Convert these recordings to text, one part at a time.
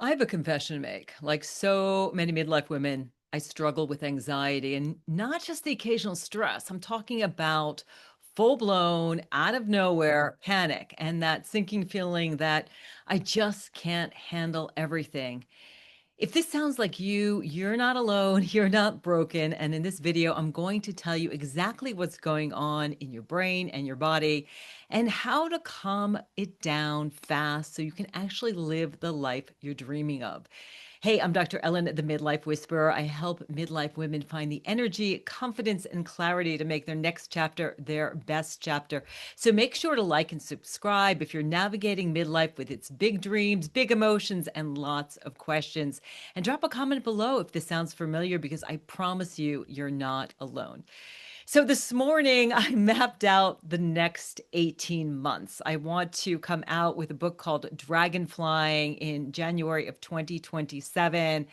I have a confession to make. Like so many midlife women, I struggle with anxiety and not just the occasional stress. I'm talking about full blown, out of nowhere panic and that sinking feeling that I just can't handle everything. If this sounds like you, you're not alone, you're not broken. And in this video, I'm going to tell you exactly what's going on in your brain and your body and how to calm it down fast so you can actually live the life you're dreaming of. Hey, I'm Dr. Ellen, the Midlife Whisperer. I help midlife women find the energy, confidence, and clarity to make their next chapter their best chapter. So make sure to like and subscribe if you're navigating midlife with its big dreams, big emotions, and lots of questions. And drop a comment below if this sounds familiar, because I promise you, you're not alone. So this morning, I mapped out the next 18 months. I want to come out with a book called Dragonflying in January of 2027.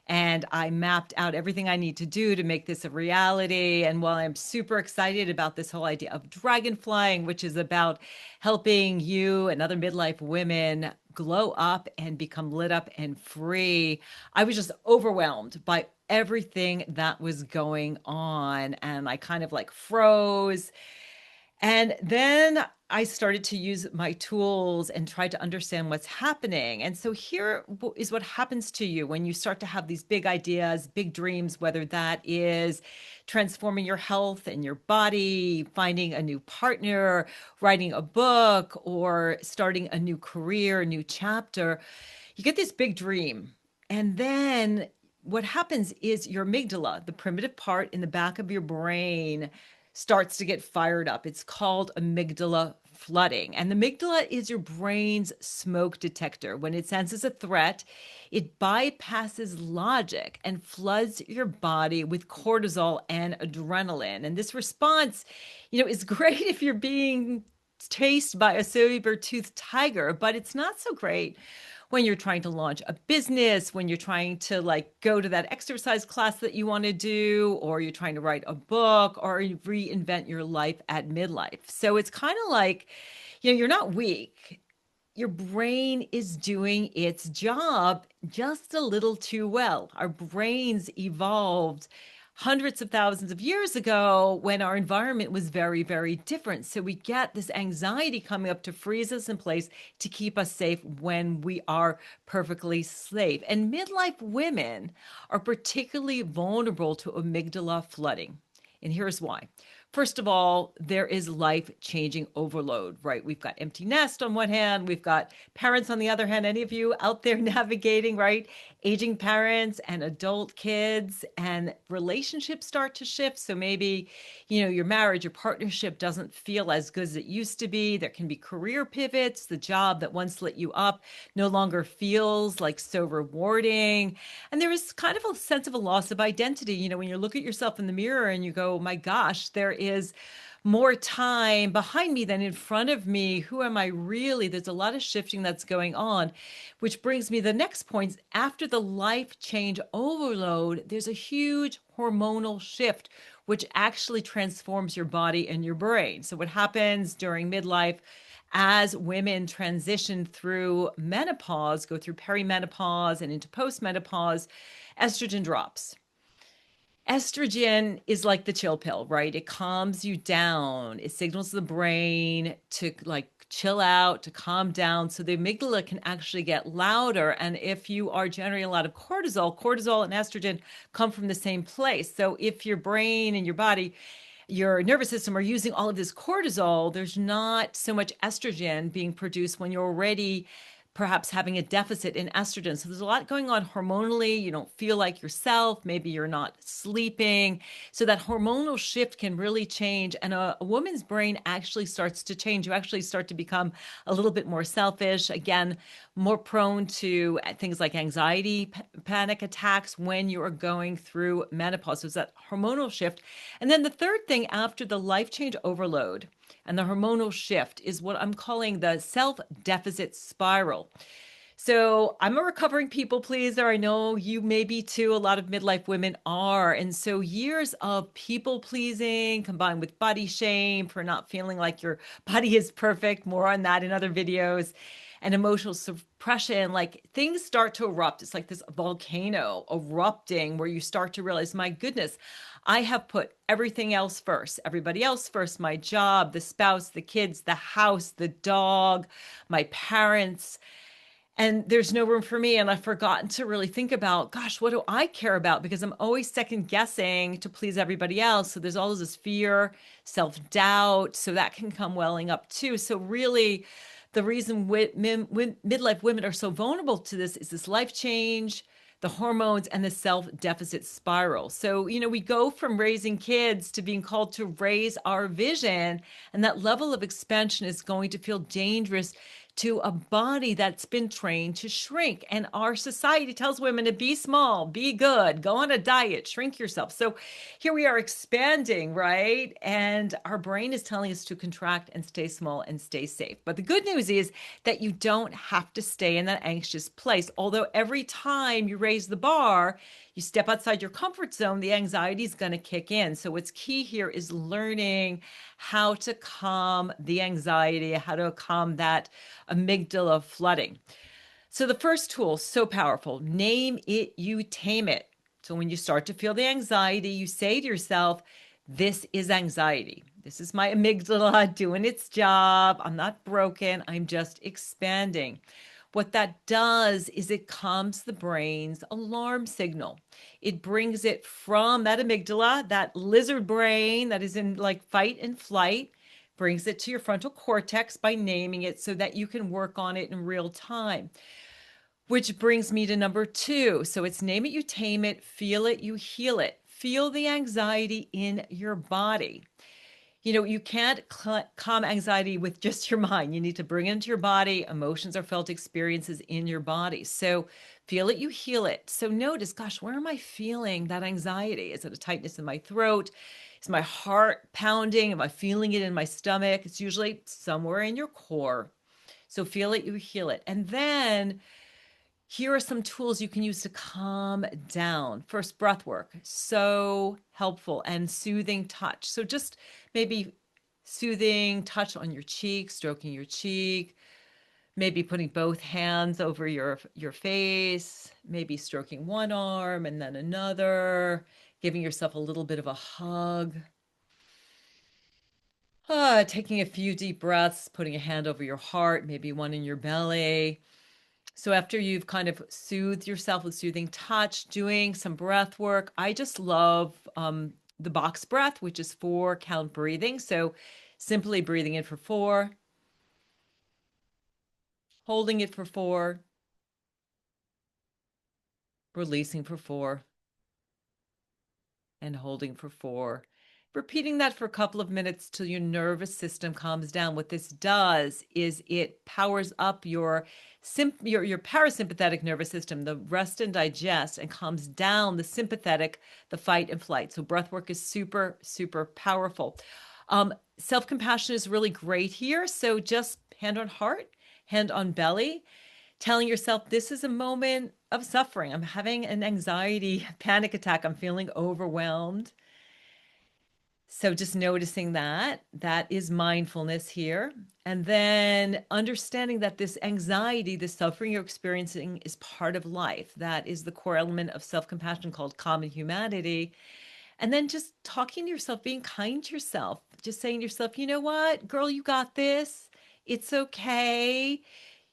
And I mapped out everything I need to do to make this a reality. And while I'm super excited about this whole idea of dragonflying, which is about helping you and other midlife women glow up and become lit up and free, I was just overwhelmed by everything that was going on. And I kind of like froze. And then I started to use my tools and try to understand what's happening. And so here is what happens to you when you start to have these big ideas, big dreams, whether that is transforming your health and your body, finding a new partner, writing a book, or starting a new career, a new chapter. You get this big dream. And then what happens is your amygdala, the primitive part in the back of your brain, starts to get fired up. It's called amygdala flooding. And the amygdala is your brain's smoke detector. When it senses a threat, it bypasses logic and floods your body with cortisol and adrenaline. And this response, is great if you're being chased by a saber-toothed tiger, but it's not so great when you're trying to launch a business, when you're trying to like go to that exercise class that you want to do, or you're trying to write a book or reinvent your life at midlife. So it's kind of like, you're not weak. Your brain is doing its job just a little too well. Our brains evolved hundreds of thousands of years ago when our environment was very, very different. So we get this anxiety coming up to freeze us in place to keep us safe when we are perfectly safe. And midlife women are particularly vulnerable to amygdala flooding. And here's why. First of all, there is life-changing overload, right? We've got empty nest on one hand, we've got parents on the other hand. Any of you out there navigating, right? Aging parents and adult kids, and relationships start to shift. So maybe, your marriage, your partnership doesn't feel as good as it used to be. There can be career pivots. The job that once lit you up no longer feels like so rewarding. And there is kind of a sense of a loss of identity. When you look at yourself in the mirror and you go, my gosh, there is more time behind me than in front of me. Who am I really? There's a lot of shifting that's going on, which brings me to the next point. After the life change overload, there's a huge hormonal shift, which actually transforms your body and your brain. So what happens during midlife, as women transition through menopause, go through perimenopause and into postmenopause, estrogen drops. Estrogen is like the chill pill, right? It calms you down. It signals the brain to like chill out, to calm down. So the amygdala can actually get louder. And if you are generating a lot of cortisol and estrogen come from the same place. So if your brain and your body, your nervous system are using all of this cortisol, there's not so much estrogen being produced when you're already perhaps having a deficit in estrogen. So there's a lot going on hormonally. You don't feel like yourself. Maybe you're not sleeping. So that hormonal shift can really change. And a woman's brain actually starts to change. You actually start to become a little bit more selfish. Again, more prone to things like anxiety, panic attacks when you are going through menopause. So it's that hormonal shift. And then the third thing after the life change overload and the hormonal shift is what I'm calling the self-deficit spiral. So I'm a recovering people pleaser. I know you may be too. A lot of midlife women are. And so years of people pleasing combined with body shame for not feeling like your body is perfect, more on that in other videos, and emotional suppression, like things start to erupt. It's like this volcano erupting where you start to realize, my goodness, I have put everything else first, everybody else first, my job, the spouse, the kids, the house, the dog, my parents, and there's no room for me. And I've forgotten to really think about, gosh, what do I care about? Because I'm always second guessing to please everybody else. So there's all this fear, self-doubt. So that can come welling up too. So really, the reason midlife women are so vulnerable to this is this life change, the hormones, and the self-deficit spiral. So, we go from raising kids to being called to raise our vision, and that level of expansion is going to feel dangerous to a body that's been trained to shrink. And our society tells women to be small, be good, go on a diet, shrink yourself. So here we are expanding, right? And our brain is telling us to contract and stay small and stay safe. But the good news is that you don't have to stay in that anxious place. Although every time you raise the bar, you step outside your comfort zone, the anxiety is going to kick in. So what's key here is learning how to calm the anxiety, how to calm that amygdala flooding. So the first tool, so powerful, name it, you tame it. So when you start to feel the anxiety, you say to yourself, this is anxiety. This is my amygdala doing its job. I'm not broken. I'm just expanding. What that does is it calms the brain's alarm signal. It brings it from that amygdala, that lizard brain that is in like fight and flight, brings it to your frontal cortex by naming it so that you can work on it in real time. Which brings me to number two. So it's name it, you tame it, feel it, you heal it. Feel the anxiety in your body. You can't calm anxiety with just your mind. You need to bring it into your body. Emotions are felt experiences in your body. So feel it, you heal it. So notice, gosh, where am I feeling that anxiety? Is it a tightness in my throat? Is my heart pounding? Am I feeling it in my stomach? It's usually somewhere in your core. So feel it, you heal it. And then here are some tools you can use to calm down. First, breath work, so helpful, and soothing touch. So just maybe soothing touch on your cheek, stroking your cheek, maybe putting both hands over your face, maybe stroking one arm and then another, giving yourself a little bit of a hug. Taking a few deep breaths, putting a hand over your heart, maybe one in your belly. So after you've kind of soothed yourself with soothing touch, doing some breath work, I just love the box breath, which is 4 count breathing. So simply breathing in for 4, holding it for 4, releasing for 4, and holding for 4. Repeating that for a couple of minutes till your nervous system calms down. What this does is it powers up your parasympathetic nervous system, the rest and digest, and calms down the sympathetic, the fight and flight. So breath work is super, super powerful. Self-compassion is really great here. So just hand on heart, hand on belly, telling yourself this is a moment of suffering. I'm having an anxiety panic attack. I'm feeling overwhelmed. So just noticing that is mindfulness here. And then understanding that this anxiety, this suffering you're experiencing is part of life. That is the core element of self-compassion called common humanity. And then just talking to yourself, being kind to yourself, just saying to yourself, you know what, girl, you got this. It's okay.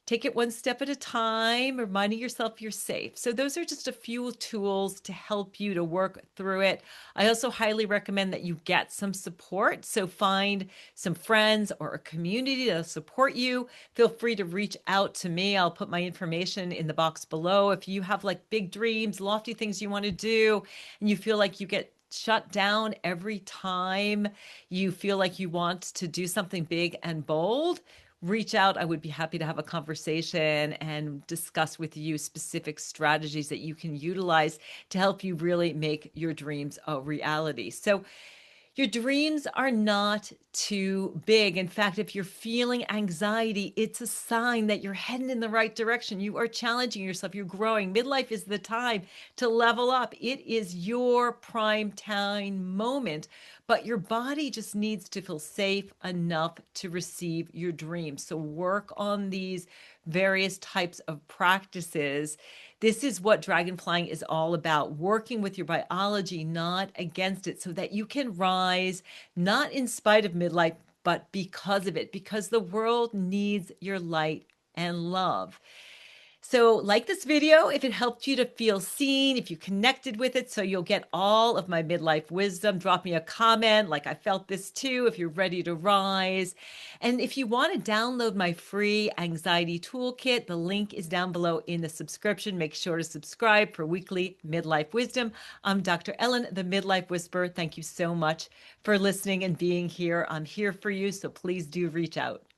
Take it one step at a time, reminding yourself you're safe. So those are just a few tools to help you to work through it. I also highly recommend that you get some support. So find some friends or a community to support you. Feel free to reach out to me. I'll put my information in the box below. If you have like big dreams, lofty things you want to do, and you feel like you get shut down every time you feel like you want to do something big and bold, reach out. I would be happy to have a conversation and discuss with you specific strategies that you can utilize to help you really make your dreams a reality. So your dreams are not too big. In fact, if you're feeling anxiety, it's a sign that you're heading in the right direction. You are challenging yourself, you're growing. Midlife is the time to level up. It is your prime time moment, but your body just needs to feel safe enough to receive your dreams. So work on these various types of practices. This is what Dragonflying is all about, working with your biology, not against it, so that you can rise, not in spite of midlife, but because of it, because the world needs your light and love. So, like this video if it helped you to feel seen, if you connected with it, so you'll get all of my midlife wisdom. Drop me a comment like I felt this too, if you're ready to rise. And if you want to download my free anxiety toolkit, the link is down below in the subscription. Make sure to subscribe for weekly midlife wisdom. I'm Dr. Ellen, the Midlife Whisperer. Thank you so much for listening and being here. I'm here for you, so please do reach out.